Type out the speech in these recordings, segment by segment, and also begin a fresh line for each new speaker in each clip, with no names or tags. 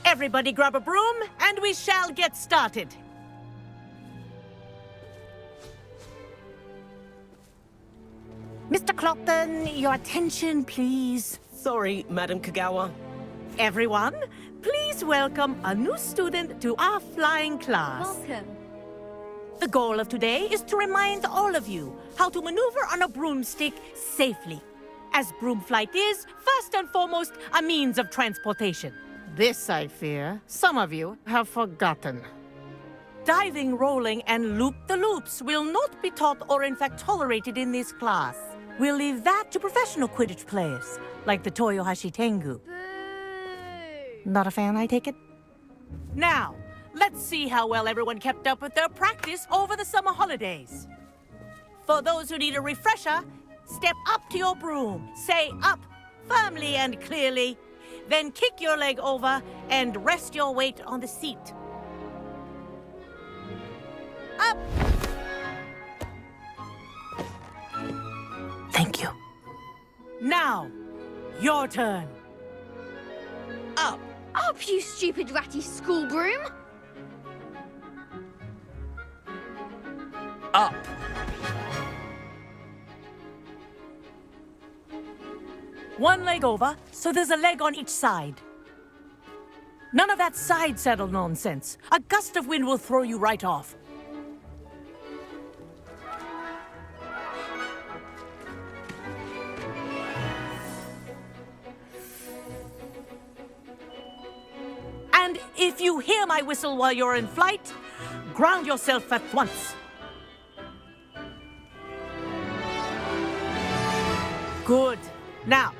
Everybody grab a broom, and we shall get started. Mr. Clopton, your attention, please.
Sorry, Madam Kagawa.
Everyone, please welcome a new student to our flying class.
Welcome.
The goal of today is to remind all of you how to maneuver on a broomstick safely, as broom flight is, first and foremost, a means of transportation. This, I fear, some of you have forgotten. Diving, rolling, and loop-the-loops will not be taught or in fact tolerated in this class. We'll leave that to professional Quidditch players, like the Toyohashi Tengu.
Boo!
Not a fan, I take it? Now, let's see how well everyone kept up with their practice over the summer holidays. For those who need a refresher, step up to your broom, say up firmly and clearly, then kick your leg over and rest your weight on the seat. Up! Thank you. Now, your turn.
Up!
Up, you stupid ratty school broom!
Up!
One leg over, so there's a leg on each side. None of that side saddle nonsense. A gust of wind will throw you right off. And if you hear my whistle while you're in flight, ground yourself at once. Good. Now,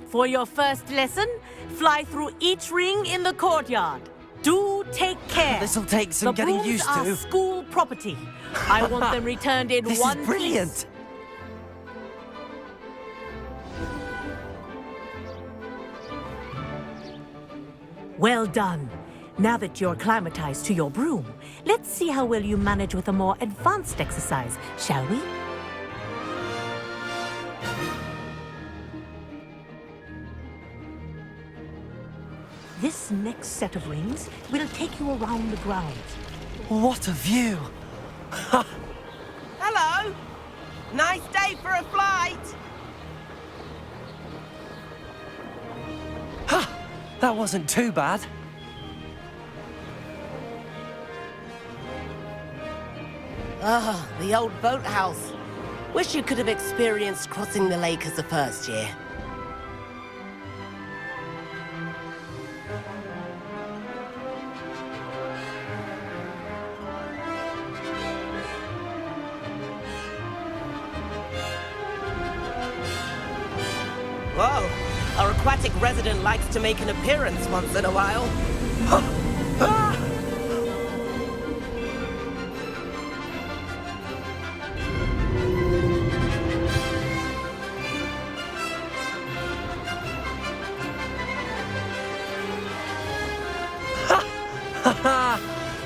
for your first lesson, fly through each ring in the courtyard. Do take care.
This'll take some getting used
The
to.
brooms are school property. I want them returned in
This
one
is brilliant.
piece. Well done. Now that you're acclimatized to your broom, let's see how well you manage with a more advanced exercise, shall we? This next set of rings will take you around the grounds.
What a view!
Hello! Nice day for a flight!
That wasn't too bad.
Ah, the old boathouse. Wish you could have experienced crossing the lake as a first year. Whoa, our aquatic resident likes to make an appearance once in a while.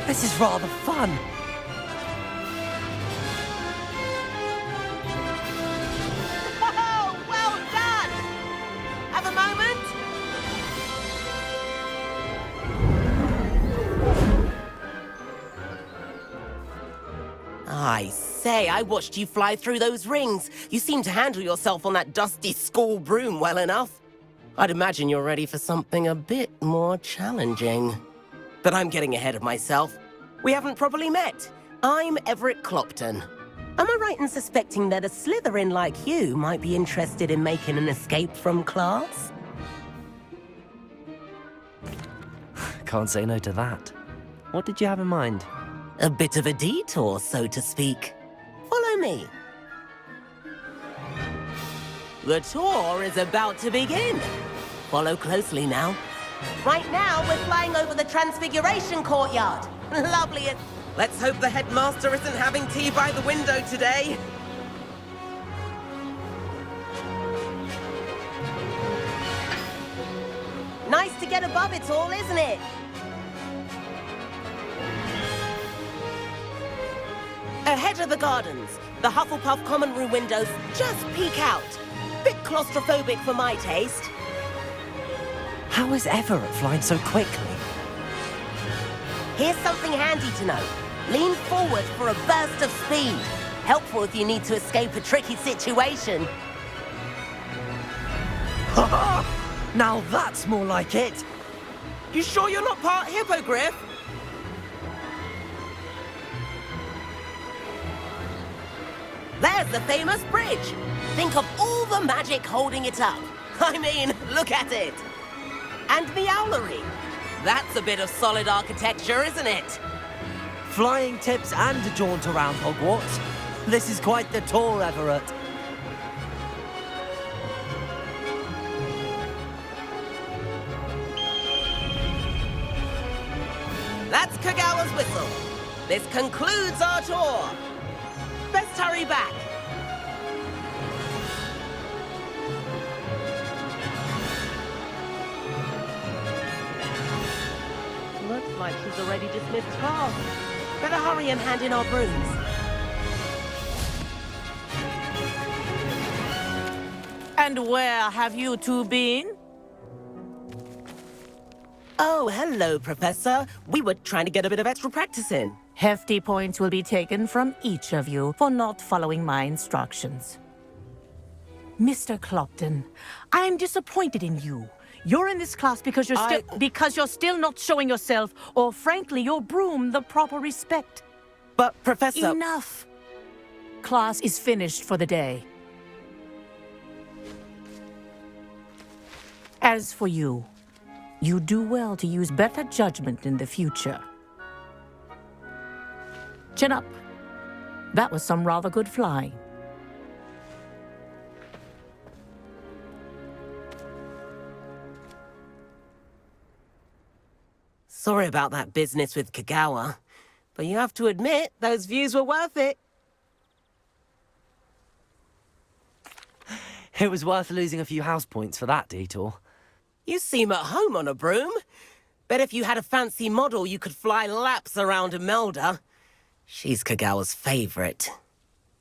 This is rather fun.
Oh, well done! Have a moment? I say, I watched you fly through those rings. You seem to handle yourself on that dusty school broom well enough. I'd imagine you're ready for something a bit more challenging. But I'm getting ahead of myself. We haven't properly met. I'm Everett Clopton. Am I right in suspecting that a Slytherin like you might be interested in making an escape from class?
Can't say no to that. What did you have in mind?
A bit of a detour, so to speak. Follow me. The tour is about to begin. Follow closely now. Right now, we're flying over the Transfiguration Courtyard. Lovely. Let's hope the headmaster isn't having tea by the window today. Nice to get above it all, isn't it? Ahead of the gardens, the Hufflepuff common room windows just peek out. Bit claustrophobic for my taste.
How is Everett flying so quickly?
Here's something handy to know. Lean forward for a burst of speed. Helpful if you need to escape a tricky situation.
Now that's more like it.
You sure you're not part hippogriff? There's the famous bridge. Think of all the magic holding it up. I mean, look at it. And the owlery. That's a bit of solid architecture, isn't it?
Flying tips and a jaunt around Hogwarts. This is quite the tour, Everett.
That's Kagawa's whistle. This concludes our tour. Best hurry back. Looks like she's already dismissed class. Better hurry and hand in our brooms.
And where have you two been?
Oh, hello, Professor. We were trying to get a bit of extra practice in.
Hefty points will be taken from each of you for not following my instructions. Mr. Clopton, I'm disappointed in you. You're in this class because you're still not showing yourself, or frankly, your broom the proper respect.
But, Professor...
Enough. Class is finished for the day. As for you, you do well to use better judgment in the future. Chin up. That was some rather good flying.
Sorry about that business with Kagawa, but you have to admit, those views were worth it.
It was worth losing a few house points for that detour.
You seem at home on a broom. Bet if you had a fancy model, you could fly laps around Imelda. She's Kagawa's favorite.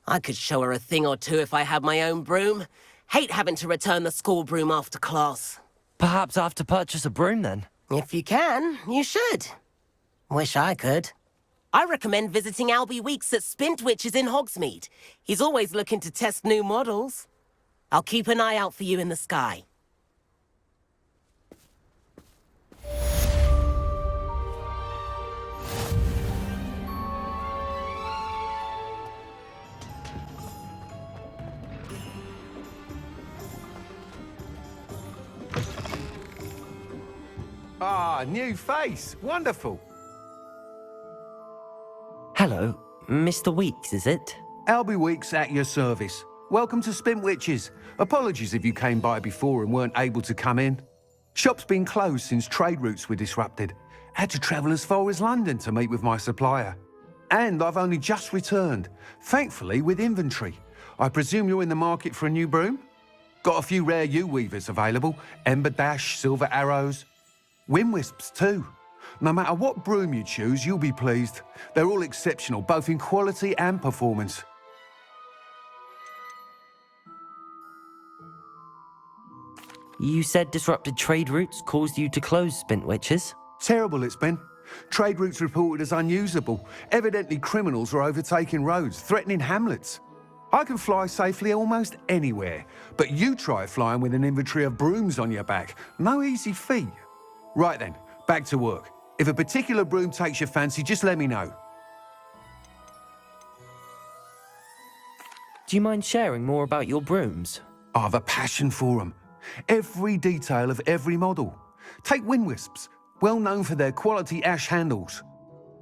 I could show her a thing or two if I had my own broom. Hate having to return the school broom after class.
Perhaps I have to purchase a broom then.
If you can, you should. Wish I could. I recommend visiting Albie Weeks at Spintwitches in Hogsmeade. He's always looking to test new models. I'll keep an eye out for you in the sky.
Ah, new face. Wonderful.
Hello, Mr. Weeks, is it?
Albie Weeks at your service. Welcome to Spintwitches. Apologies if you came by before and weren't able to come in. Shop's been closed since trade routes were disrupted. Had to travel as far as London to meet with my supplier. And I've only just returned, thankfully with inventory. I presume you're in the market for a new broom? Got a few rare U-weavers available. Ember Dash, Silver Arrows. Wind Wisps too. No matter what broom you choose, you'll be pleased. They're all exceptional, both in quality and performance.
You said disrupted trade routes caused you to close Spintwitches?
Terrible it's been. Trade routes reported as unusable. Evidently criminals are overtaking roads, threatening hamlets. I can fly safely almost anywhere, but you try flying with an inventory of brooms on your back. No easy feat. Right then, back to work. If a particular broom takes your fancy, just let me know.
Do you mind sharing more about your brooms?
I've a passion for them. Every detail of every model. Take Wind Wisps, well known for their quality ash handles.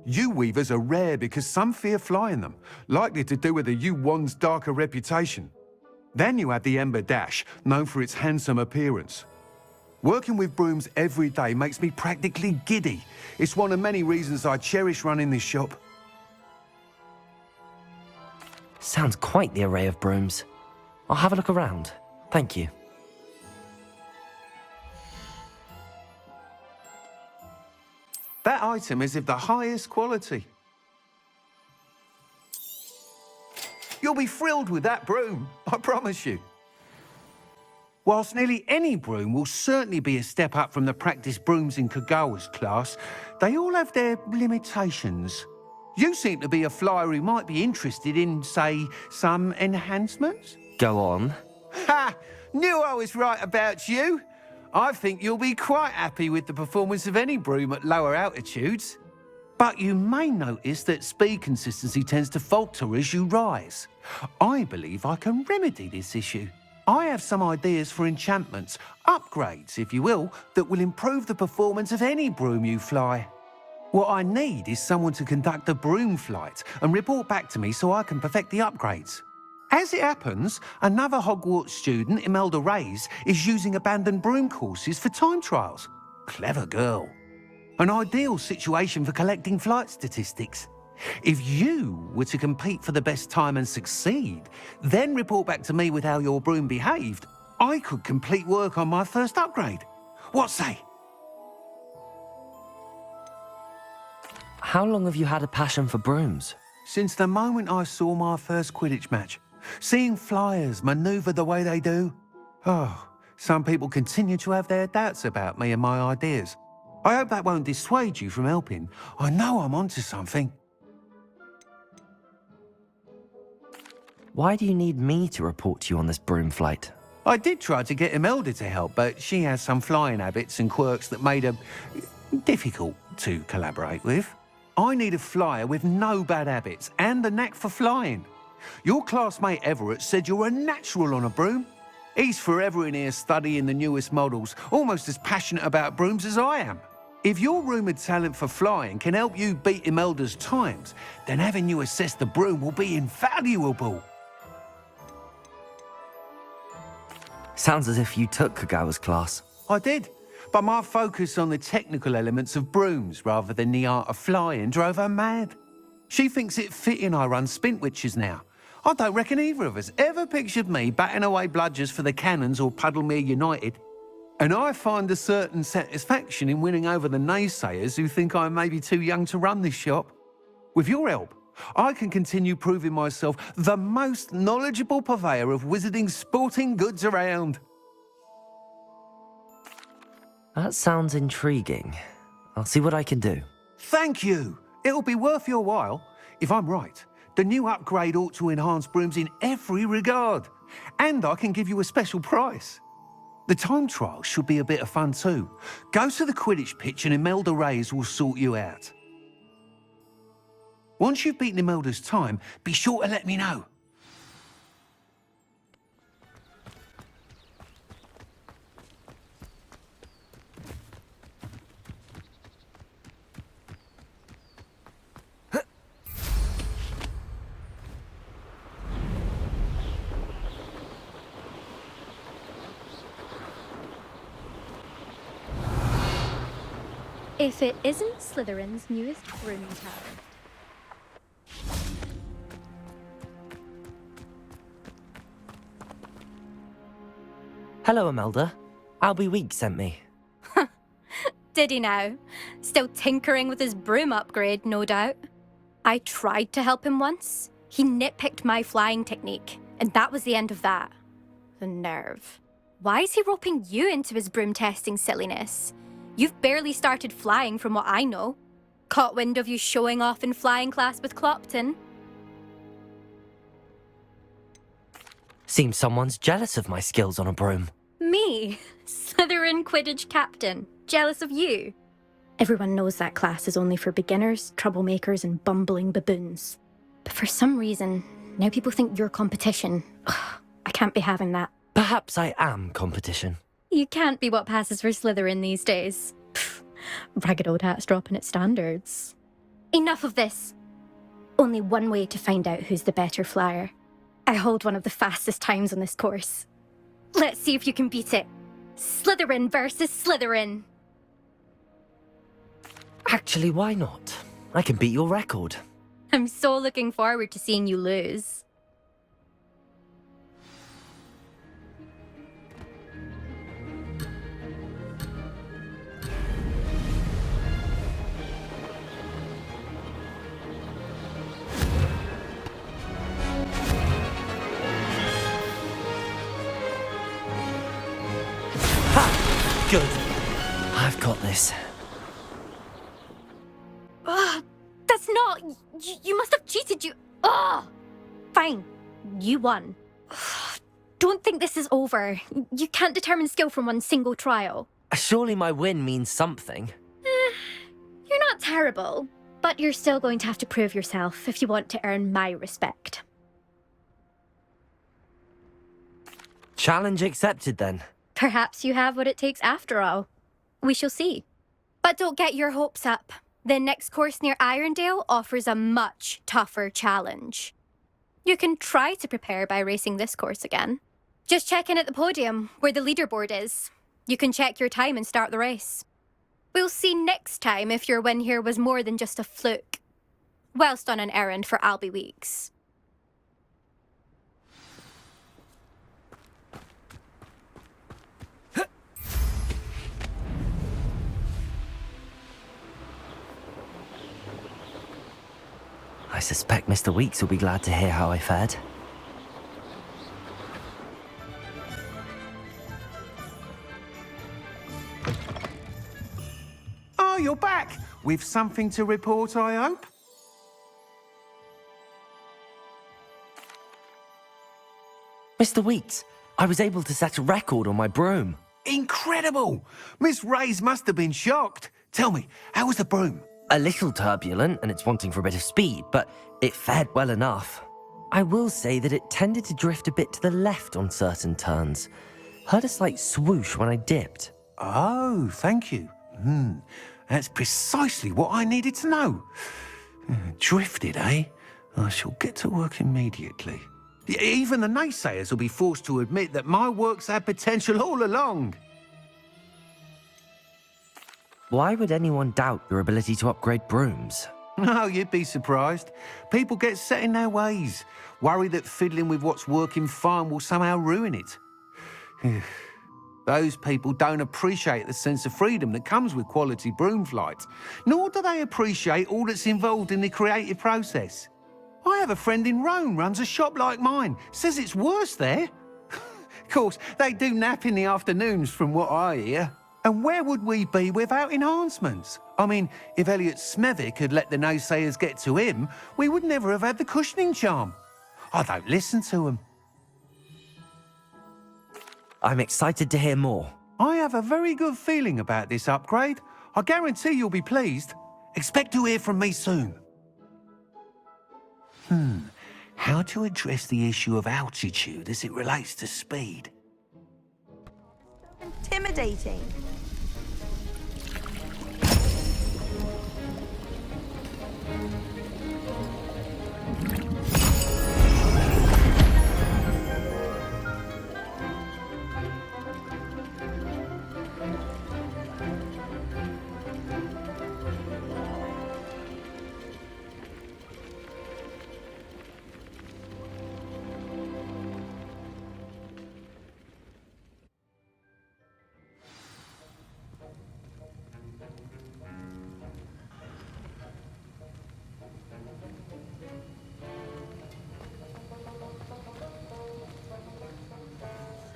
U-weavers are rare because some fear flying them, likely to do with the U-wand's darker reputation. Then you have the Ember Dash, known for its handsome appearance. Working with brooms every day makes me practically giddy. It's one of many reasons I cherish running this shop.
Sounds quite the array of brooms. I'll have a look around. Thank you.
That item is of the highest quality. You'll be thrilled with that broom, I promise you. Whilst nearly any broom will certainly be a step up from the practice brooms in Kagawa's class, they all have their limitations. You seem to be a flyer who might be interested in, say, some enhancements?
Go on.
Ha! Knew I was right about you. I think you'll be quite happy with the performance of any broom at lower altitudes. But you may notice that speed consistency tends to falter as you rise. I believe I can remedy this issue. I have some ideas for enchantments, upgrades, if you will, that will improve the performance of any broom you fly. What I need is someone to conduct a broom flight and report back to me so I can perfect the upgrades. As it happens, another Hogwarts student, Imelda Reyes, is using abandoned broom courses for time trials. Clever girl. An ideal situation for collecting flight statistics. If you were to compete for the best time and succeed, then report back to me with how your broom behaved, I could complete work on my first upgrade. What say?
How long have you had a passion for brooms?
Since the moment I saw my first Quidditch match, seeing flyers manoeuvre the way they do. Oh, some people continue to have their doubts about me and my ideas. I hope that won't dissuade you from helping. I know I'm onto something.
Why do you need me to report to you on this broom flight?
I did try to get Imelda to help, but she has some flying habits and quirks that made her difficult to collaborate with. I need a flyer with no bad habits and a knack for flying. Your classmate Everett said you're a natural on a broom. He's forever in here studying the newest models, almost as passionate about brooms as I am. If your rumoured talent for flying can help you beat Imelda's times, then having you assess the broom will be invaluable.
Sounds as if you took Kagawa's class.
I did, but my focus on the technical elements of brooms rather than the art of flying drove her mad. She thinks it fitting I run Spintwitches now. I don't reckon either of us ever pictured me batting away bludgers for the Cannons or Puddlemere United. And I find a certain satisfaction in winning over the naysayers who think I may be too young to run this shop. With your help, I can continue proving myself the most knowledgeable purveyor of wizarding sporting goods around.
That sounds intriguing. I'll see what I can do.
Thank you. It'll be worth your while. If I'm right, the new upgrade ought to enhance brooms in every regard. And I can give you a special price. The time trial should be a bit of fun too. Go to the Quidditch pitch and Imelda Reyes will sort you out. Once you've beaten Imelda's time, be sure to let me know.
If it isn't Slytherin's newest broom tower.
Hello, Imelda. Albie Week sent me.
Did he now? Still tinkering with his broom upgrade, no doubt. I tried to help him once. He nitpicked my flying technique, and that was the end of that. The nerve. Why is he roping you into his broom testing silliness? You've barely started flying from what I know. Caught wind of you showing off in flying class with Clopton.
Seems someone's jealous of my skills on a broom.
Me? Slytherin Quidditch captain. Jealous of you? Everyone knows that class is only for beginners, troublemakers, and bumbling baboons. But for some reason, now people think you're competition. Ugh, I can't be having that.
Perhaps I am competition.
You can't be what passes for Slytherin these days. Pfft, ragged old hat's dropping its standards. Enough of this. Only one way to find out who's the better flyer. I hold one of the fastest times on this course. Let's see if you can beat it. Slytherin versus Slytherin.
Actually, why not? I can beat your record.
I'm so looking forward to seeing you lose.
Good.
I've got this.
Ugh, that's not... You must have cheated, you... Ugh! Fine. You won. Ugh, don't think this is over. You can't determine skill from one single trial.
Surely my win means something.
You're not terrible, but you're still going to have to prove yourself if you want to earn my respect.
Challenge accepted, then.
Perhaps you have what it takes after all. We shall see. But don't get your hopes up. The next course near Irondale offers a much tougher challenge. You can try to prepare by racing this course again. Just check in at the podium, where the leaderboard is. You can check your time and start the race. We'll see next time if your win here was more than just a fluke. Whilst on an errand for Albie Weeks.
I suspect Mr. Weeks will be glad to hear how I fared.
Oh, you're back! With something to report, I hope?
Mr. Weeks, I was able to set a record on my broom.
Incredible! Miss Reyes must have been shocked. Tell me, how was the broom?
A little turbulent, and it's wanting for a bit of speed, but it fared well enough. I will say that it tended to drift a bit to the left on certain turns. Heard a slight swoosh when I dipped.
Oh, thank you. That's precisely what I needed to know. Drifted, eh? I shall get to work immediately. Even the naysayers will be forced to admit that my work's had potential all along.
Why would anyone doubt your ability to upgrade brooms?
No, you'd be surprised. People get set in their ways, worry that fiddling with what's working fine will somehow ruin it. Those people don't appreciate the sense of freedom that comes with quality broom flight, nor do they appreciate all that's involved in the creative process. I have a friend in Rome runs a shop like mine, says it's worse there. Of course, they do nap in the afternoons from what I hear. And where would we be without enhancements? I mean, if Elliot Smethwick had let the naysayers get to him, we would never have had the cushioning charm. I don't listen to them.
I'm excited to hear more.
I have a very good feeling about this upgrade. I guarantee you'll be pleased. Expect to hear from me soon. How to address the issue of altitude as it relates to speed?
Intimidating.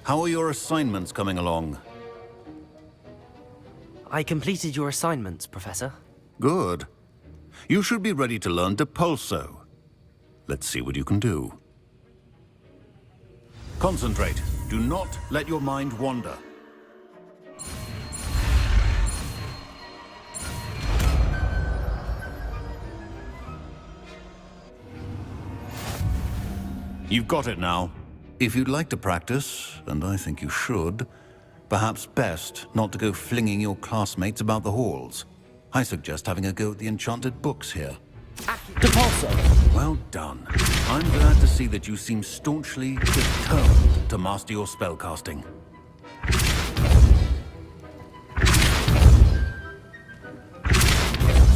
How are your assignments coming along?
I completed your assignments, Professor.
Good. You should be ready to learn Depulso. Let's see what you can do. Concentrate. Do not let your mind wander. You've got it now. If you'd like to practice, and I think you should, perhaps best not to go flinging your classmates about the halls. I suggest having a go at the enchanted books here.
Depulso!
Well done. I'm glad to see that you seem staunchly determined to master your spellcasting.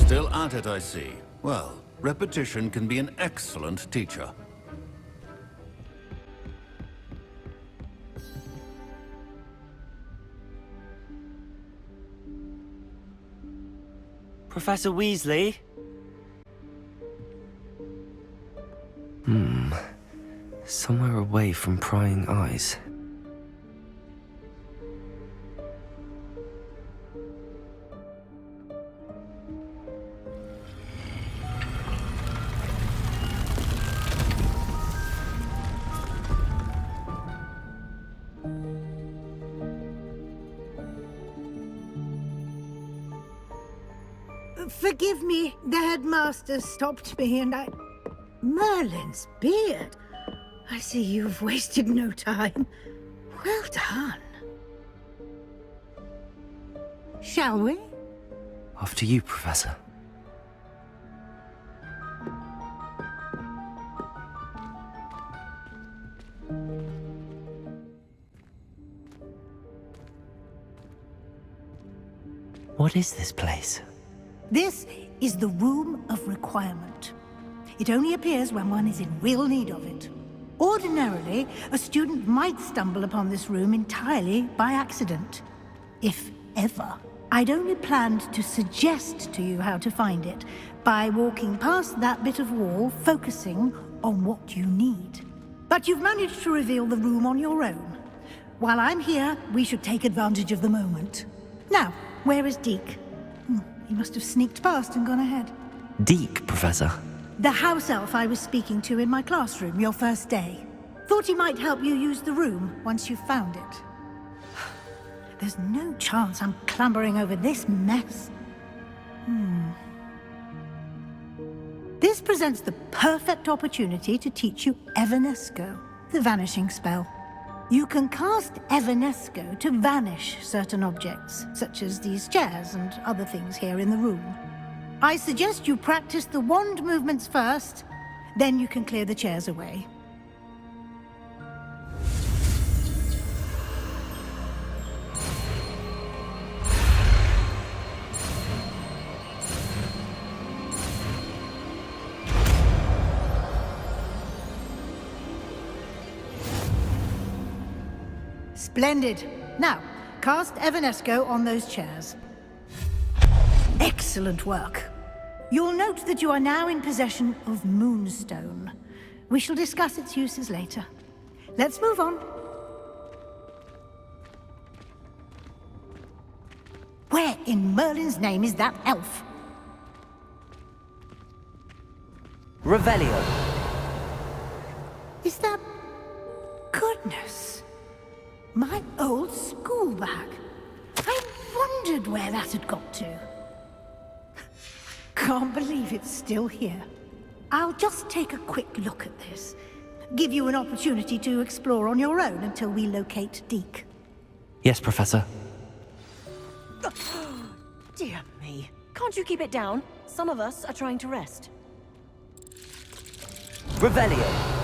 Still at it, I see. Well, repetition can be an excellent teacher.
Professor Weasley? Somewhere away from prying eyes.
Forgive me, the headmaster stopped me and I... Merlin's beard. I see you've wasted no time. Well done. Shall we?
After you, Professor. What is this place?
This is the Room of Requirement. It only appears when one is in real need of it. Ordinarily, a student might stumble upon this room entirely by accident. If ever. I'd only planned to suggest to you how to find it by walking past that bit of wall, focusing on what you need. But you've managed to reveal the room on your own. While I'm here, we should take advantage of the moment. Now, where is Deke? He must have sneaked past and gone ahead.
Deke, Professor.
The house elf I was speaking to in my classroom your first day. Thought he might help you use the room once you found it. There's no chance I'm clambering over this mess. This presents the perfect opportunity to teach you Evanesco, the vanishing spell. You can cast Evanesco to vanish certain objects, such as these chairs and other things here in the room. I suggest you practice the wand movements first, then you can clear the chairs away. Splendid. Now, cast Evanesco on those chairs. Excellent work. You'll note that you are now in possession of Moonstone. We shall discuss its uses later. Let's move on. Where in Merlin's name is that elf?
Revelio.
Is that... Goodness. My old school bag. I wondered where that had got to. Can't believe it's still here. I'll just take a quick look at this. Give you an opportunity to explore on your own until we locate Deke.
Yes, Professor.
Dear me. Can't you keep it down? Some of us are trying to rest.
Revelio.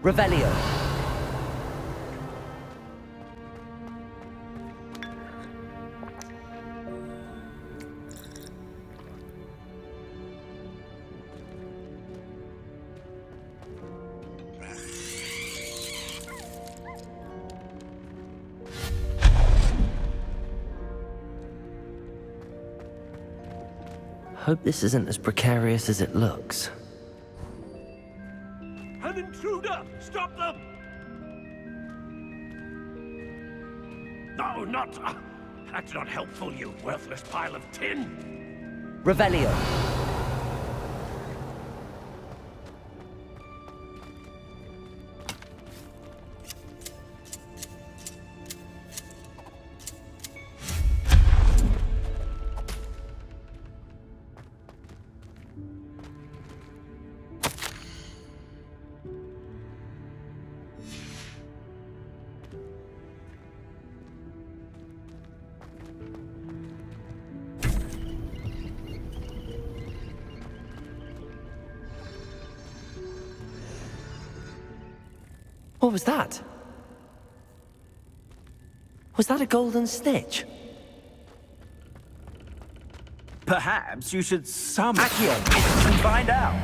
Revelio. Hope this isn't as precarious as it looks.
An intruder! Stop them! No, not... that's not helpful, you worthless pile of tin!
Revelio. What was that? Was that a golden snitch?
Perhaps you should summon and find out.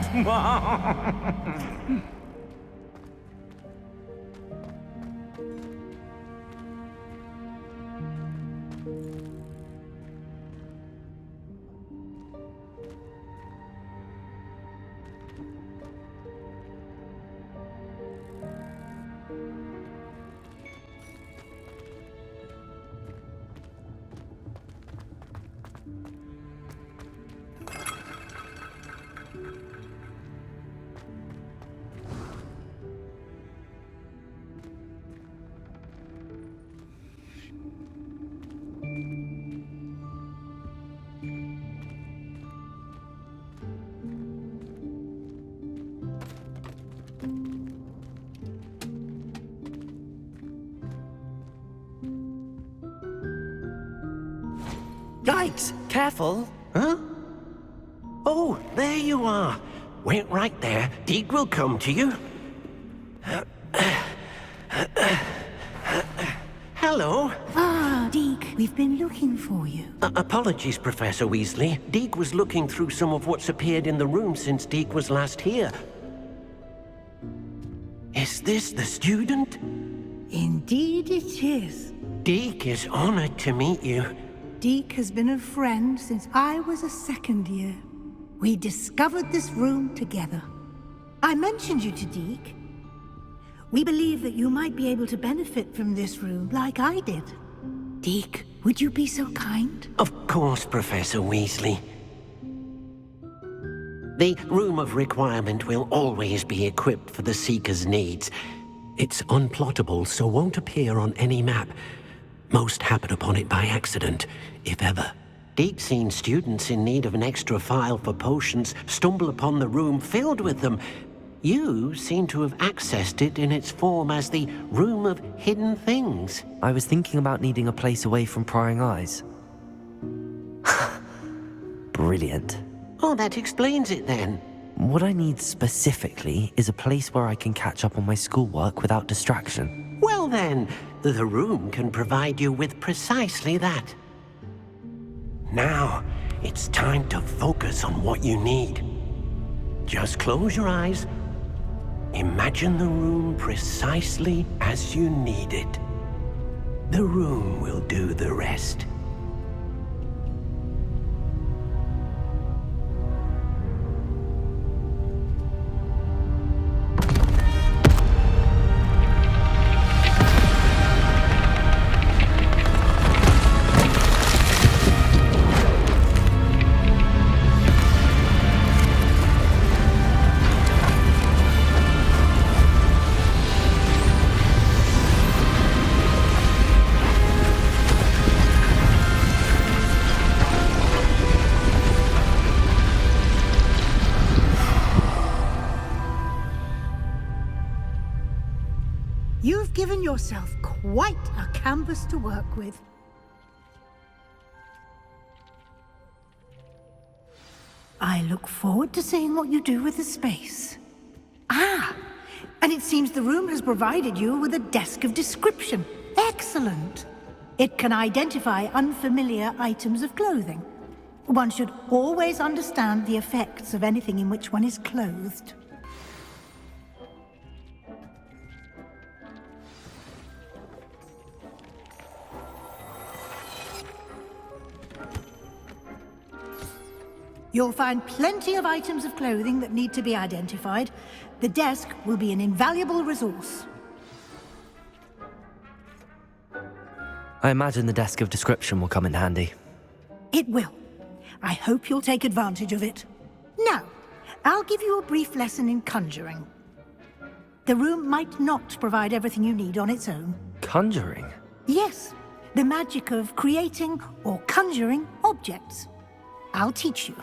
Yikes! Careful! Huh? Oh, there you are. Wait right there. Deke will come to you. Hello.
Ah, Deke, we've been looking for you.
Apologies, Professor Weasley. Deke was looking through some of what's appeared in the room since Deke was last here. Is this the student?
Indeed it is.
Deke is honored to meet you.
Deke has been a friend since I was a second year. We discovered this room together. I mentioned you to Deke. We believe that you might be able to benefit from this room like I did. Deke, would you be so kind?
Of course, Professor Weasley. The Room of Requirement will always be equipped for the Seeker's needs. It's unplottable, so won't appear on any map. Most happen upon it by accident, if ever. Deke's seen students in need of an extra file for potions stumble upon the room filled with them. You seem to have accessed it in its form as the Room of Hidden Things.
I was thinking about needing a place away from prying eyes. Brilliant.
Oh, that explains it then.
What I need specifically is a place where I can catch up on my schoolwork without distraction.
Well then, the room can provide you with precisely that. Now, it's time to focus on what you need. Just close your eyes. Imagine the room precisely as you need it. The room will do the rest.
You've given yourself quite a canvas to work with. I look forward to seeing what you do with the space. Ah, and it seems the room has provided you with a desk of description. Excellent. It can identify unfamiliar items of clothing. One should always understand the effects of anything in which one is clothed. You'll find plenty of items of clothing that need to be identified. The desk will be an invaluable resource.
I imagine the desk of description will come in handy.
It will. I hope you'll take advantage of it. Now, I'll give you a brief lesson in conjuring. The room might not provide everything you need on its own.
Conjuring?
Yes, the magic of creating or conjuring objects. I'll teach you.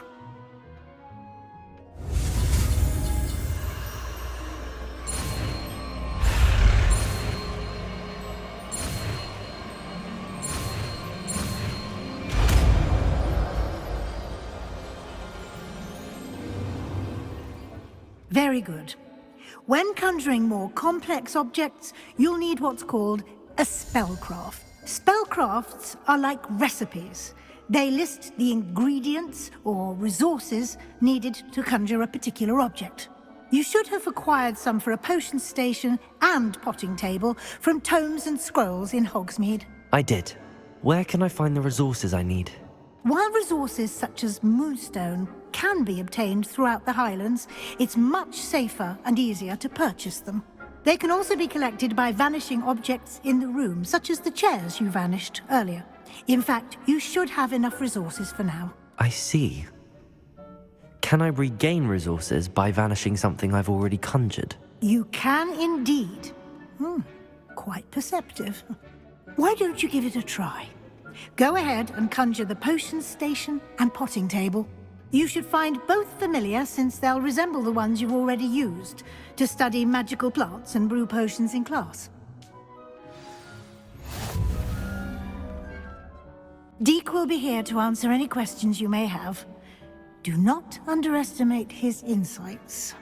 Very good. When conjuring more complex objects, you'll need what's called a spellcraft. Spellcrafts are like recipes. They list the ingredients or resources needed to conjure a particular object. You should have acquired some for a potion station and potting table from tomes and scrolls in Hogsmeade.
I did. Where can I find the resources I need?
While resources such as moonstone can be obtained throughout the Highlands, it's much safer and easier to purchase them. They can also be collected by vanishing objects in the room, such as the chairs you vanished earlier. In fact, you should have enough resources for now.
I see. Can I regain resources by vanishing something I've already conjured?
You can indeed. Quite perceptive. Why don't you give it a try? Go ahead and conjure the potion station and potting table. You should find both familiar, since they'll resemble the ones you've already used to study magical plants and brew potions in class. Deke will be here to answer any questions you may have. Do not underestimate his insights.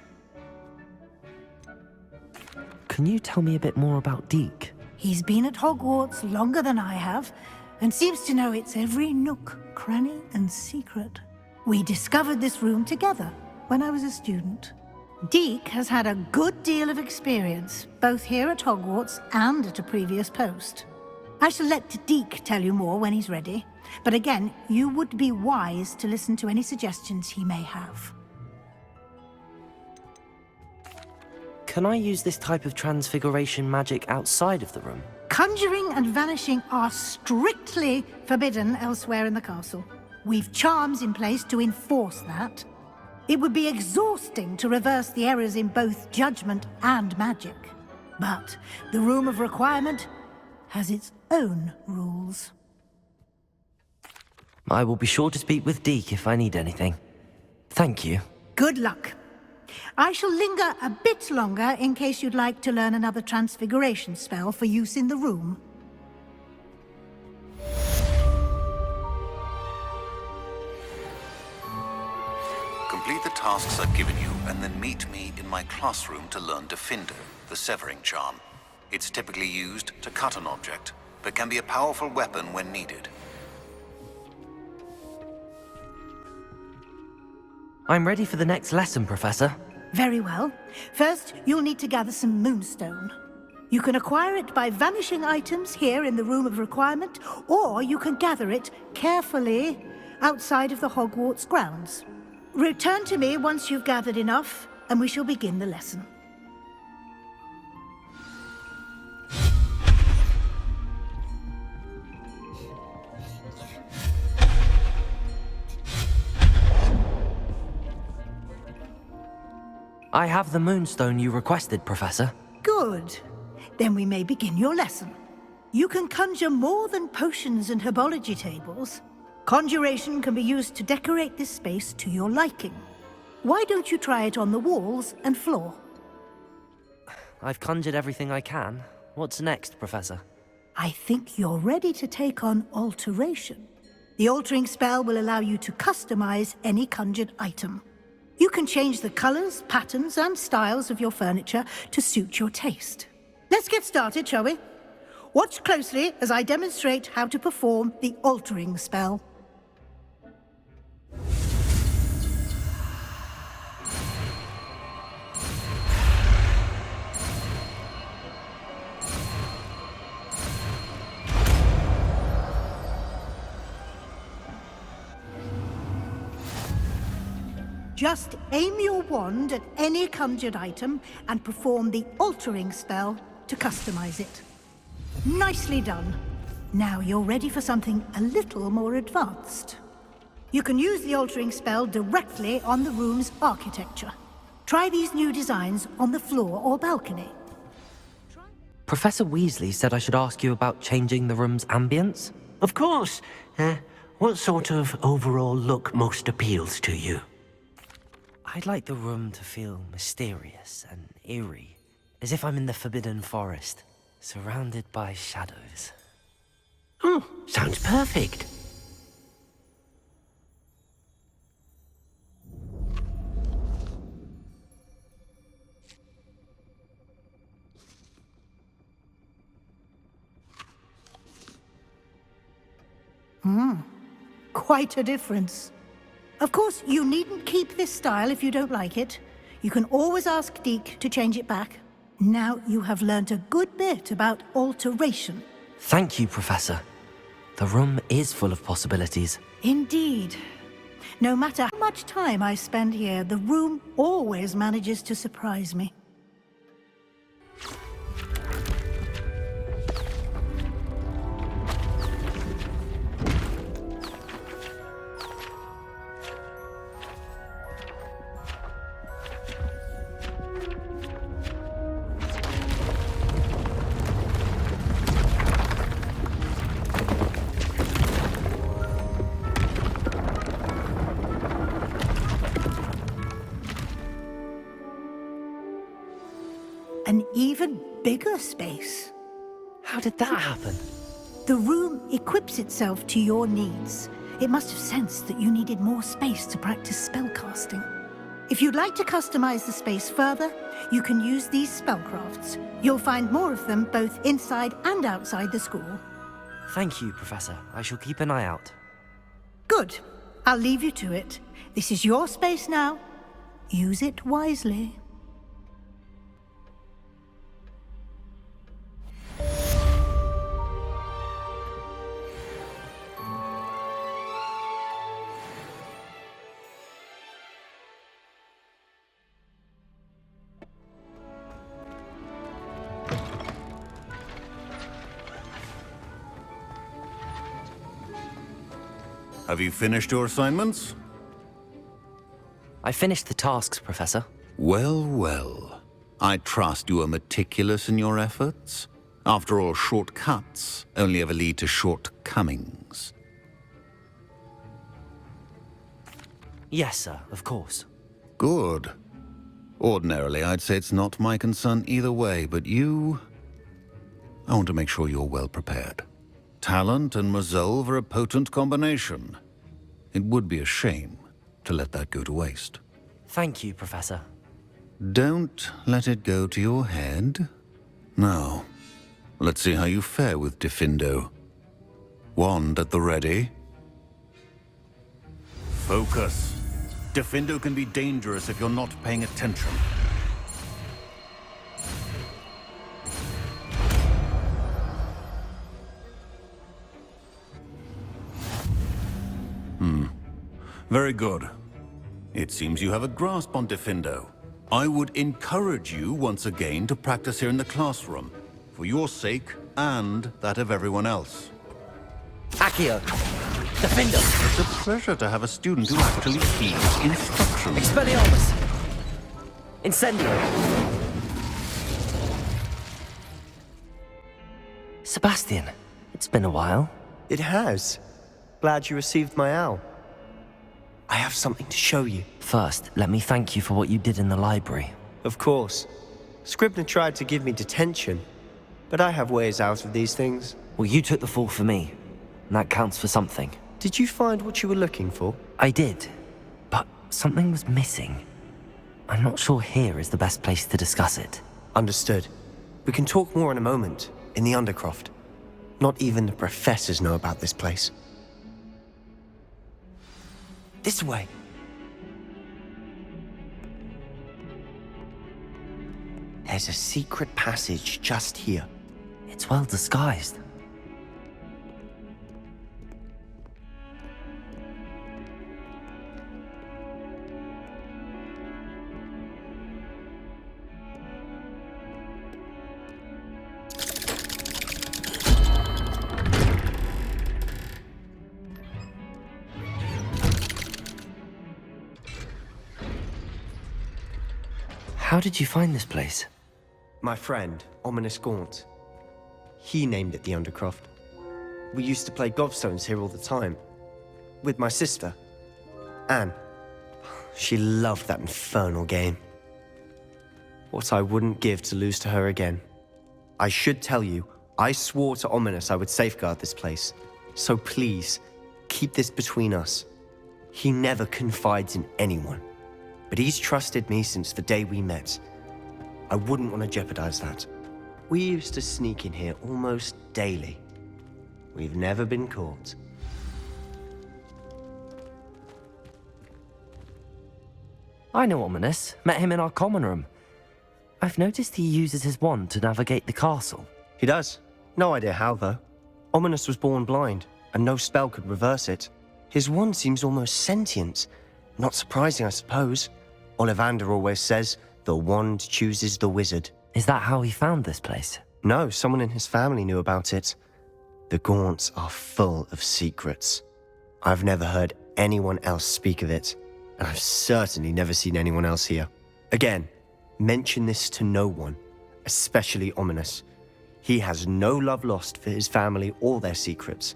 Can you tell me a bit more about Deke?
He's been at Hogwarts longer than I have, and seems to know its every nook, cranny, and secret. We discovered this room together when I was a student. Deke has had a good deal of experience, both here at Hogwarts and at a previous post. I shall let Deke tell you more when he's ready, but again, you would be wise to listen to any suggestions he may have.
Can I use this type of transfiguration magic outside of the room?
Conjuring and vanishing are strictly forbidden elsewhere in the castle. We've charms in place to enforce that. It would be exhausting to reverse the errors in both judgment and magic. But the Room of Requirement has its own rules.
I will be sure to speak with Deke if I need anything. Thank you.
Good luck. I shall linger a bit longer in case you'd like to learn another transfiguration spell for use in the room.
Complete the tasks I've given you, and then meet me in my classroom to learn Defender, the severing charm. It's typically used to cut an object, but can be a powerful weapon when needed.
I'm ready for the next lesson, Professor.
Very well. First, you'll need to gather some moonstone. You can acquire it by vanishing items here in the Room of Requirement, or you can gather it carefully outside of the Hogwarts grounds. Return to me once you've gathered enough, and we shall begin the lesson.
I have the moonstone you requested, Professor.
Good. Then we may begin your lesson. You can conjure more than potions and herbology tables. Conjuration can be used to decorate this space to your liking. Why don't you try it on the walls and floor?
I've conjured everything I can. What's next, Professor?
I think you're ready to take on alteration. The altering spell will allow you to customize any conjured item. You can change the colors, patterns, and styles of your furniture to suit your taste. Let's get started, shall we? Watch closely as I demonstrate how to perform the altering spell. Just aim your wand at any conjured item and perform the altering spell to customize it. Nicely done. Now you're ready for something a little more advanced. You can use the altering spell directly on the room's architecture. Try these new designs on the floor or balcony.
Professor Weasley said I should ask you about changing the room's ambience.
Of course. What sort of overall look most appeals to you?
I'd like the room to feel mysterious and eerie, as if I'm in the Forbidden Forest, surrounded by shadows.
Oh, sounds perfect.
Quite a difference. Of course, you needn't keep this style if you don't like it. You can always ask Deke to change it back. Now you have learnt a good bit about alteration.
Thank you, Professor. The room is full of possibilities.
Indeed. No matter how much time I spend here, the room always manages to surprise me. An even bigger space.
How did that happen?
The room equips itself to your needs. It must have sensed that you needed more space to practice spellcasting. If you'd like to customize the space further, you can use these spellcrafts. You'll find more of them both inside and outside the school.
Thank you, Professor. I shall keep an eye out.
Good. I'll leave you to it. This is your space now. Use it wisely.
Have you finished your assignments?
I finished the tasks, Professor.
Well, well. I trust you are meticulous in your efforts. After all, shortcuts only ever lead to shortcomings.
Yes, sir, of course.
Good. Ordinarily, I'd say it's not my concern either way, but you... I want to make sure you're well prepared. Talent and resolve are a potent combination. It would be a shame to let that go to waste.
Thank you, Professor.
Don't let it go to your head. Now, let's see how you fare with Diffindo. Wand at the ready. Focus. Diffindo can be dangerous if you're not paying attention. Very good. It seems you have a grasp on Diffindo. I would encourage you once again to practice here in the classroom, for your sake and that of everyone else.
Accio! Diffindo!
It's a pleasure to have a student who actually heeds instructions.
Expelliarmus! Incendio!
Sebastian, it's been a while.
It has. Glad you received my owl. I have something to show you.
First, let me thank you for what you did in the library.
Of course. Scribner tried to give me detention, but I have ways out of these things.
Well, you took the fall for me, and that counts for something.
Did you find what you were looking for?
I did, but something was missing. I'm not sure here is the best place to discuss it.
Understood. We can talk more in a moment, in the Undercroft. Not even the professors know about this place. This way. There's a secret passage just here.
It's well disguised. How did you find this place?
My friend, Ominous Gaunt. He named it the Undercroft. We used to play gobstones here all the time. With my sister, Anne. She loved that infernal game. What I wouldn't give to lose to her again. I should tell you, I swore to Ominous I would safeguard this place. So please, keep this between us. He never confides in anyone. But he's trusted me since the day we met. I wouldn't want to jeopardize that. We used to sneak in here almost daily. We've never been caught.
I know Ominous. Met him in our common room. I've noticed he uses his wand to navigate the castle.
He does. No idea how, though. Ominous was born blind, and no spell could reverse it. His wand seems almost sentient. Not surprising, I suppose. Ollivander always says, the wand chooses the wizard.
Is that how he found this place?
No, someone in his family knew about it. The Gaunts are full of secrets. I've never heard anyone else speak of it, and I've certainly never seen anyone else here. Again, mention this to no one, especially Ominous. He has no love lost for his family or their secrets,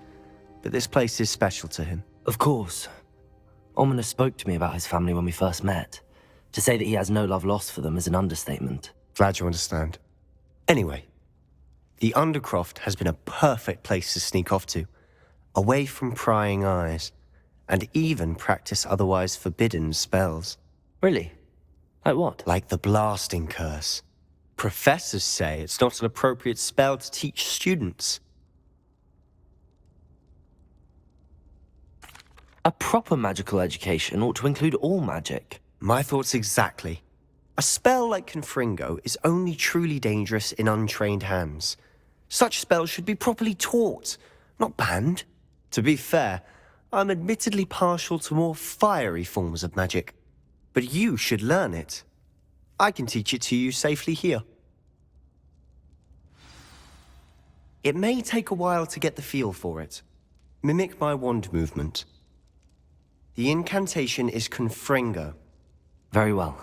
but this place is special to him.
Of course. Ominous spoke to me about his family when we first met. To say that he has no love lost for them is an understatement.
Glad you understand. Anyway, The Undercroft has been a perfect place to sneak off to, away from prying eyes, and even practice otherwise forbidden spells.
Really? Like what?
Like the blasting curse. Professors say it's not an appropriate spell to teach students.
A proper magical education ought to include all magic.
My thoughts exactly. A spell like Confringo is only truly dangerous in untrained hands. Such spells should be properly taught, not banned. To be fair, I'm admittedly partial to more fiery forms of magic. But you should learn it. I can teach it to you safely here. It may take a while to get the feel for it. Mimic my wand movement. The incantation is Confringo.
Very well.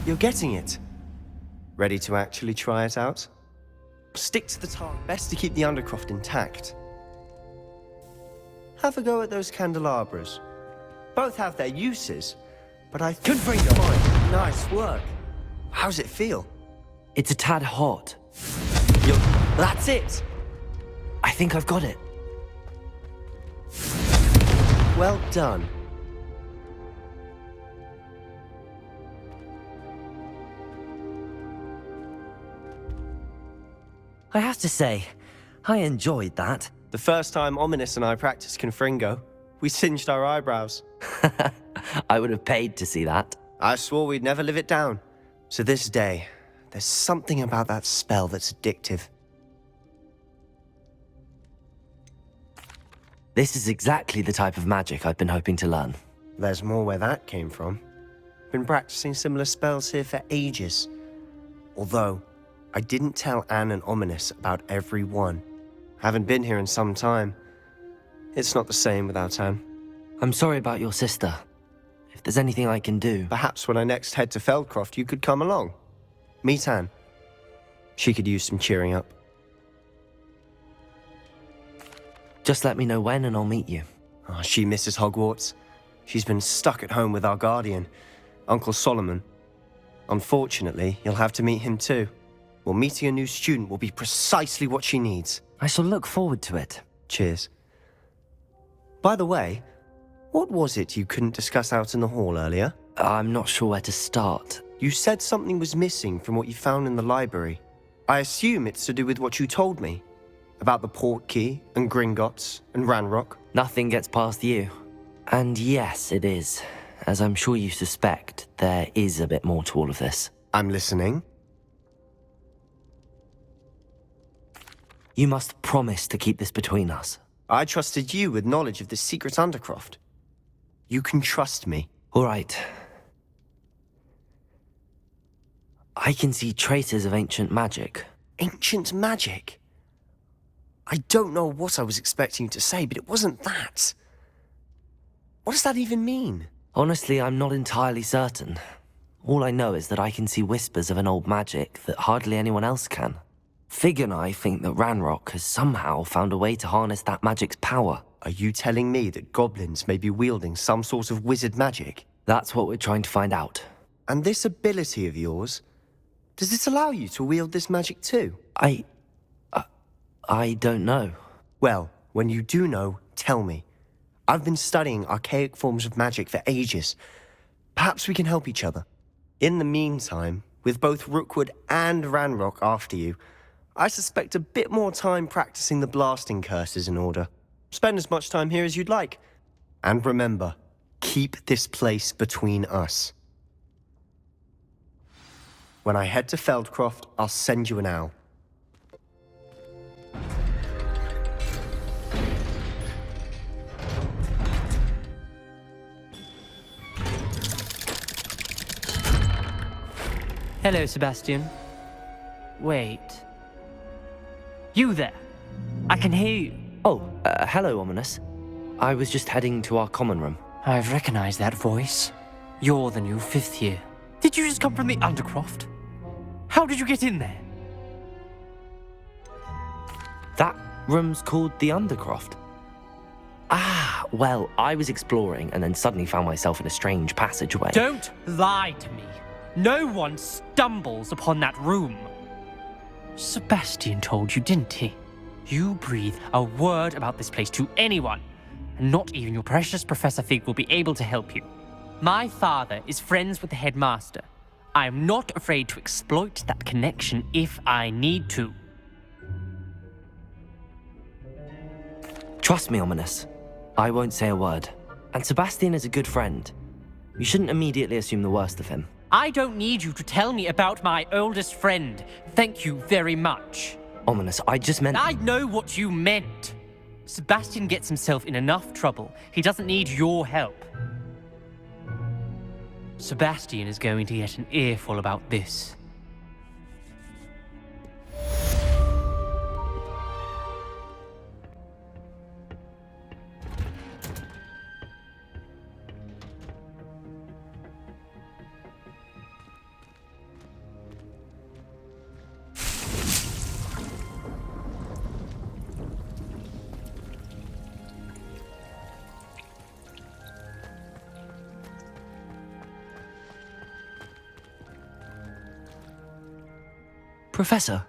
You're getting it. Ready to actually try it out? Stick to the target. Best to keep the Undercroft intact. Have a go at those candelabras. Both have their uses, but I think... Confringo! Nice work. How's it feel?
It's a tad hot.
That's it!
I think I've got it.
Well done.
I have to say, I enjoyed that.
The first time Ominous and I practiced Confringo, we singed our eyebrows.
I would have paid to see that.
I swore we'd never live it down. To this day, there's something about that spell that's addictive.
This is exactly the type of magic I've been hoping to learn.
There's more where that came from. Been practicing similar spells here for ages. Although, I didn't tell Anne and Ominous about every one. Haven't been here in some time. It's not the same without Anne.
I'm sorry about your sister. If there's anything I can do...
Perhaps when I next head to Feldcroft, you could come along. Meet Anne. She could use some cheering up.
Just let me know when and I'll meet you.
Oh, she misses Hogwarts. She's been stuck at home with our guardian, Uncle Solomon. Unfortunately, you'll have to meet him too. Well, meeting a new student will be precisely what she needs.
I shall look forward to it.
Cheers. By the way, what was it you couldn't discuss out in the hall earlier?
I'm not sure where to start.
You said something was missing from what you found in the library. I assume it's to do with what you told me. About the Portkey, and Gringotts, and Ranrock.
Nothing gets past you. And yes, it is. As I'm sure you suspect, there is a bit more to all of this.
I'm listening.
You must promise to keep this between us.
I trusted you with knowledge of the secret Undercroft. You can trust me.
All right. I can see traces of ancient magic.
Ancient magic? I don't know what I was expecting you to say, but it wasn't that. What does that even mean?
Honestly, I'm not entirely certain. All I know is that I can see whispers of an old magic that hardly anyone else can. Fig and I think that Ranrock has somehow found a way to harness that magic's power.
Are you telling me that goblins may be wielding some sort of wizard magic?
That's what we're trying to find out.
And this ability of yours, does it allow you to wield this magic too?
I don't know.
Well, when you do know, tell me. I've been studying archaic forms of magic for ages. Perhaps we can help each other. In the meantime, with both Rookwood and Ranrock after you, I suspect a bit more time practicing the blasting curse is in order. Spend as much time here as you'd like. And remember, keep this place between us. When I head to Feldcroft, I'll send you an owl.
Hello, Sebastian. Wait. You there? I can hear you.
Oh, hello, Ominous. I was just heading to our common room.
I've recognized that voice. You're the new 5th year. Did you just come from the Undercroft? How did you get in there?
room's called the Undercroft. Ah, well, I was exploring and then suddenly found myself in a strange passageway.
Don't lie to me. No one stumbles upon that room. Sebastian told you, didn't he? You breathe a word about this place to anyone, and not even your precious Professor Fig will be able to help you. My father is friends with the headmaster. I am not afraid to exploit that connection if I need to.
Trust me, Ominous. I won't say a word. And Sebastian is a good friend. You shouldn't immediately assume the worst of him.
I don't need you to tell me about my oldest friend. Thank you very much.
Ominous, I just meant...
I know what you meant. Sebastian gets himself in enough trouble. He doesn't need your help. Sebastian is going to get an earful about this.
Professor,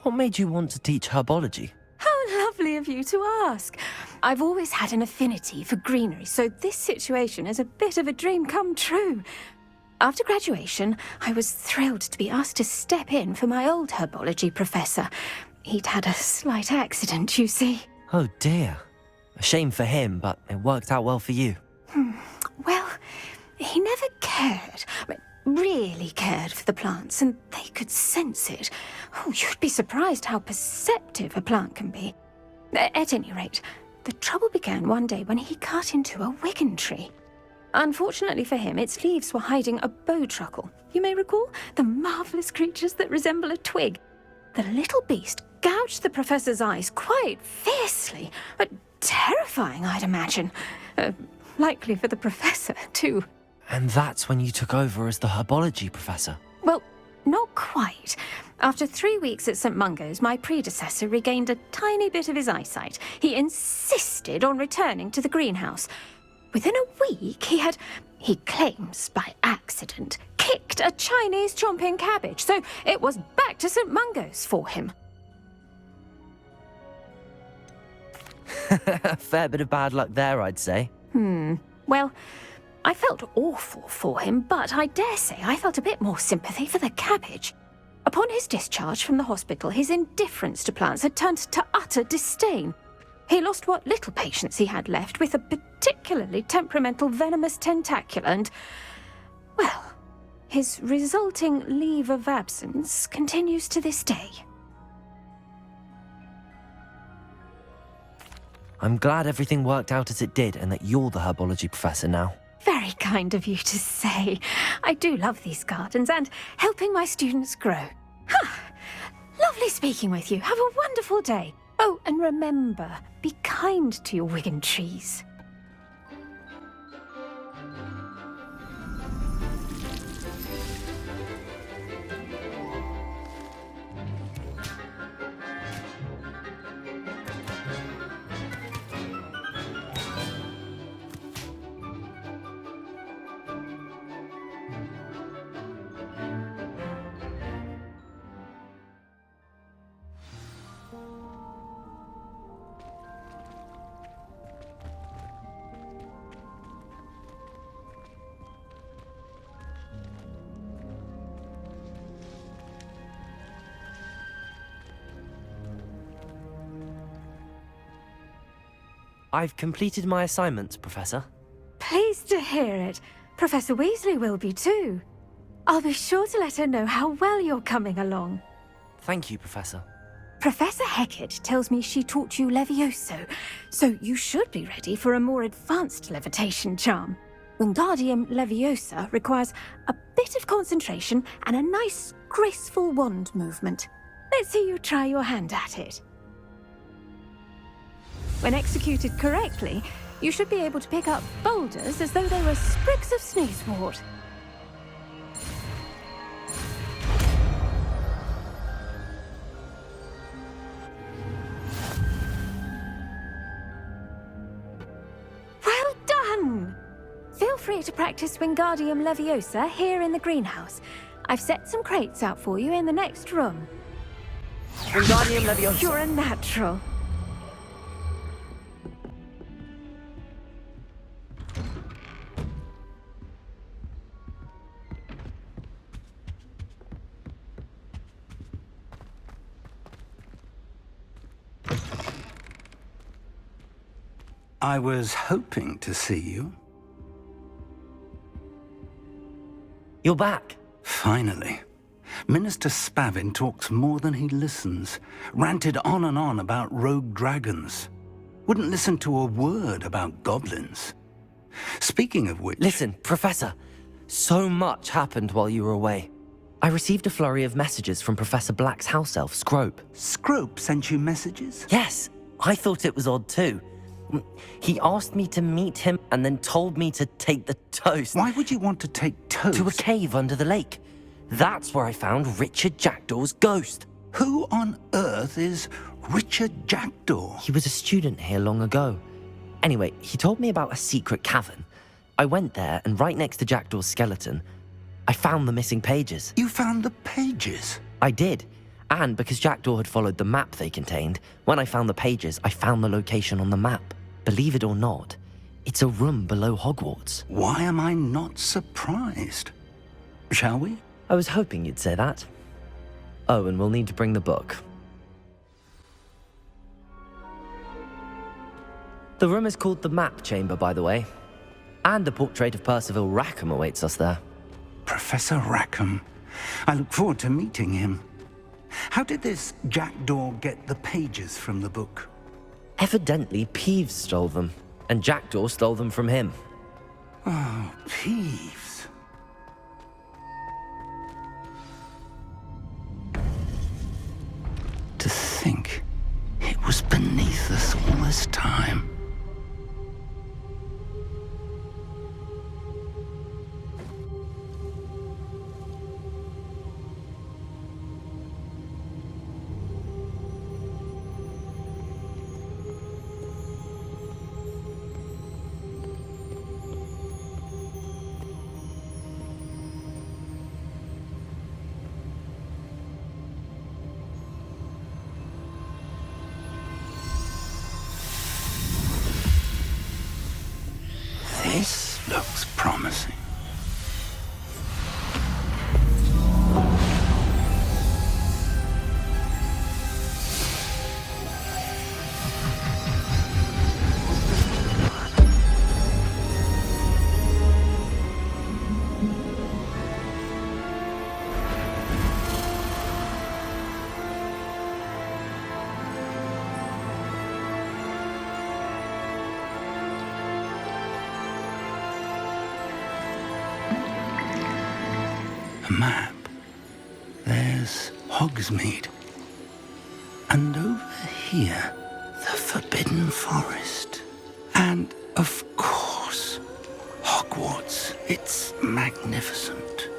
what made you want to teach herbology?
How lovely of you to ask. I've always had an affinity for greenery, so this situation is a bit of a dream come true. After graduation, I was thrilled to be asked to step in for my old herbology professor. He'd had a slight accident, you see.
Oh dear. A shame for him, but it worked out well for you.
Well, he never cared. Really cared for the plants, and they could sense it. Oh, you'd be surprised how perceptive a plant can be. At any rate, the trouble began one day when he cut into a wigan tree. Unfortunately for him, its leaves were hiding a bowtruckle. You may recall the marvellous creatures that resemble a twig. The little beast gouged the professor's eyes quite fiercely, but terrifying, I'd imagine. Likely for the professor, too.
And that's when you took over as the herbology professor?
Well, not quite. After 3 weeks at St. Mungo's, my predecessor regained a tiny bit of his eyesight. He insisted on returning to the greenhouse. Within a week, he claims by accident, kicked a Chinese chomping cabbage, so it was back to St. Mungo's for him.
A fair bit of bad luck there, I'd say.
Well, I felt awful for him, but I dare say I felt a bit more sympathy for the cabbage. Upon his discharge from the hospital, his indifference to plants had turned to utter disdain. He lost what little patience he had left with a particularly temperamental venomous tentacula and, well, his resulting leave of absence continues to this day.
I'm glad everything worked out as it did and that you're the herbology professor now.
Very kind of you to say. I do love these gardens and helping my students grow. Lovely speaking with you. Have a wonderful day. Oh, and remember, be kind to your wigan trees.
I've completed my assignments, Professor.
Pleased to hear it. Professor Weasley will be too. I'll be sure to let her know how well you're coming along.
Thank you, Professor.
Professor Hecat tells me she taught you Levioso, so you should be ready for a more advanced levitation charm. Wingardium Leviosa requires a bit of concentration and a nice, graceful wand movement. Let's see you try your hand at it. When executed correctly, you should be able to pick up boulders as though they were sprigs of sneezewort. fun! Feel free to practice Wingardium Leviosa here in the greenhouse. I've set some crates out for you in the next room.
Wingardium Leviosa.
You're a natural.
I was hoping to see you.
You're back.
Finally. Minister Spavin talks more than he listens. Ranted on and on about rogue dragons. Wouldn't listen to a word about goblins. Speaking of which...
Listen, Professor. So much happened while you were away. I received a flurry of messages from Professor Black's house elf, Scrope.
Scrope sent you messages?
Yes. I thought it was odd too. He asked me to meet him and then told me to take the toast.
Why would you want to take toast?
To a cave under the lake. That's where I found Richard Jackdaw's ghost.
Who on earth is Richard Jackdaw?
He was a student here long ago. Anyway, he told me about a secret cavern. I went there, and right next to Jackdaw's skeleton, I found the missing pages.
You found the pages?
I did. And because Jackdaw had followed the map they contained, when I found the pages, I found the location on the map. Believe it or not, it's a room below Hogwarts.
Why am I not surprised? Shall we?
I was hoping you'd say that. Oh, and we'll need to bring the book. The room is called the Map Chamber, by the way. And a portrait of Percival Rackham awaits us there.
Professor Rackham. I look forward to meeting him. How did this Jackdaw get the pages from the book?
Evidently, Peeves stole them, and Jackdaw stole them from him.
Oh, Peeves. To think it was beneath us all this time. This looks promising. A map. There's Hogsmeade. And over here, the Forbidden Forest. And, of course, Hogwarts. It's magnificent.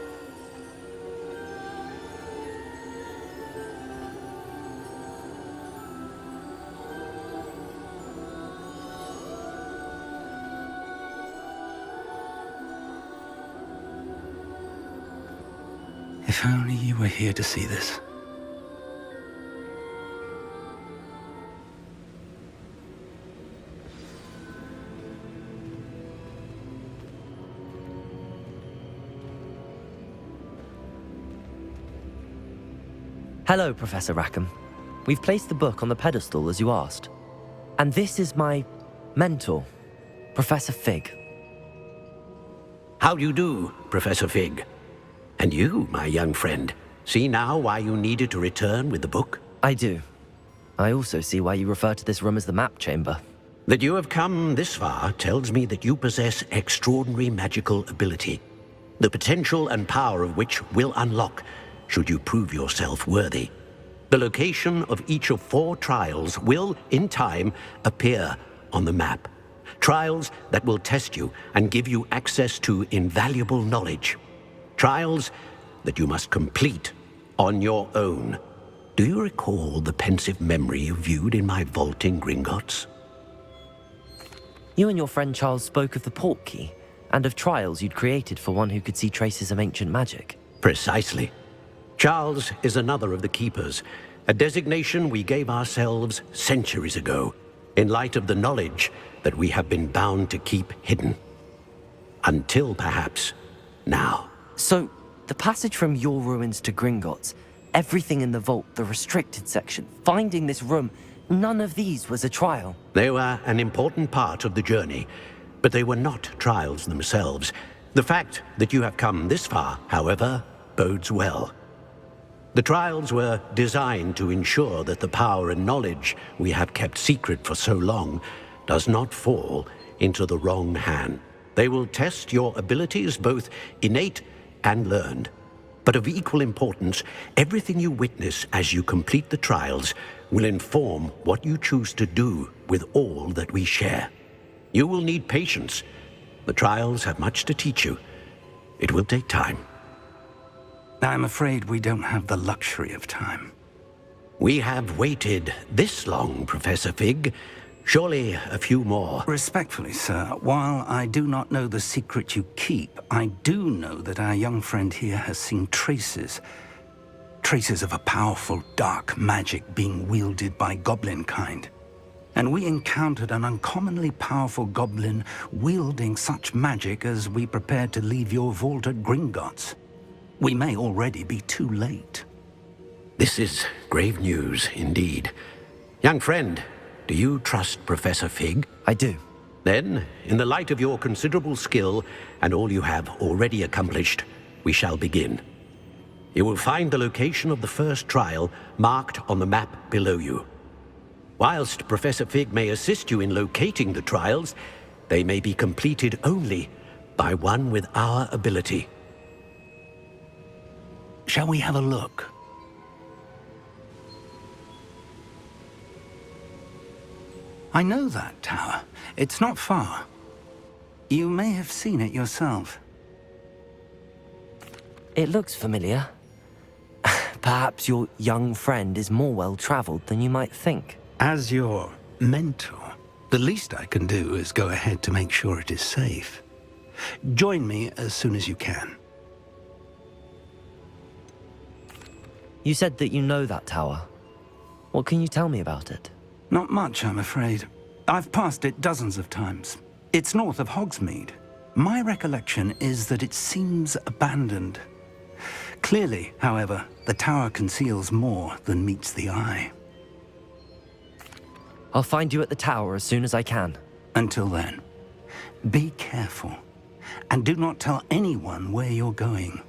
If only you were here to see this.
Hello, Professor Rackham. We've placed the book on the pedestal as you asked. And this is my mentor, Professor Fig.
How do you do, Professor Fig? And you, my young friend, see now why you needed to return with the book?
I do. I also see why you refer to this room as the Map Chamber.
That you have come this far tells me that you possess extraordinary magical ability, the potential and power of which will unlock should you prove yourself worthy. The location of each of 4 trials will, in time, appear on the map. Trials that will test you and give you access to invaluable knowledge. Trials that you must complete on your own. Do you recall the pensive memory you viewed in my vault in Gringotts?
You and your friend Charles spoke of the port key, and of trials you'd created for one who could see traces of ancient magic.
Precisely. Charles is another of the Keepers, a designation we gave ourselves centuries ago, in light of the knowledge that we have been bound to keep hidden. Until, perhaps, now.
So, the passage from your ruins to Gringotts, everything in the vault, the restricted section, finding this room, none of these was a trial.
They were an important part of the journey, but they were not trials themselves. The fact that you have come this far, however, bodes well. The trials were designed to ensure that the power and knowledge we have kept secret for so long does not fall into the wrong hand. They will test your abilities, both innate and learned. But of equal importance, everything you witness as you complete the trials will inform what you choose to do with all that we share. You will need patience. The trials have much to teach you. It will take time.
I'm afraid we don't have the luxury of time.
We have waited this long, Professor Fig. Surely a few more.
Respectfully, sir, while I do not know the secret you keep, I do know that our young friend here has seen traces of a powerful dark magic being wielded by goblin kind. And we encountered an uncommonly powerful goblin wielding such magic as we prepared to leave your vault at Gringotts. We may already be too late.
This is grave news indeed. Young friend, do you trust Professor Fig?
I do.
Then, in the light of your considerable skill and all you have already accomplished, we shall begin. You will find the location of the first trial marked on the map below you. Whilst Professor Fig may assist you in locating the trials, they may be completed only by one with our ability.
Shall we have a look? I know that tower. It's not far. You may have seen it yourself.
It looks familiar. Perhaps your young friend is more well-traveled than you might think.
As your mentor, the least I can do is go ahead to make sure it is safe. Join me as soon as you can.
You said that you know that tower. What can you tell me about it?
Not much, I'm afraid. I've passed it dozens of times. It's north of Hogsmeade. My recollection is that it seems abandoned. Clearly, however, the tower conceals more than meets the eye.
I'll find you at the tower as soon as I can.
Until then, be careful, and do not tell anyone where you're going.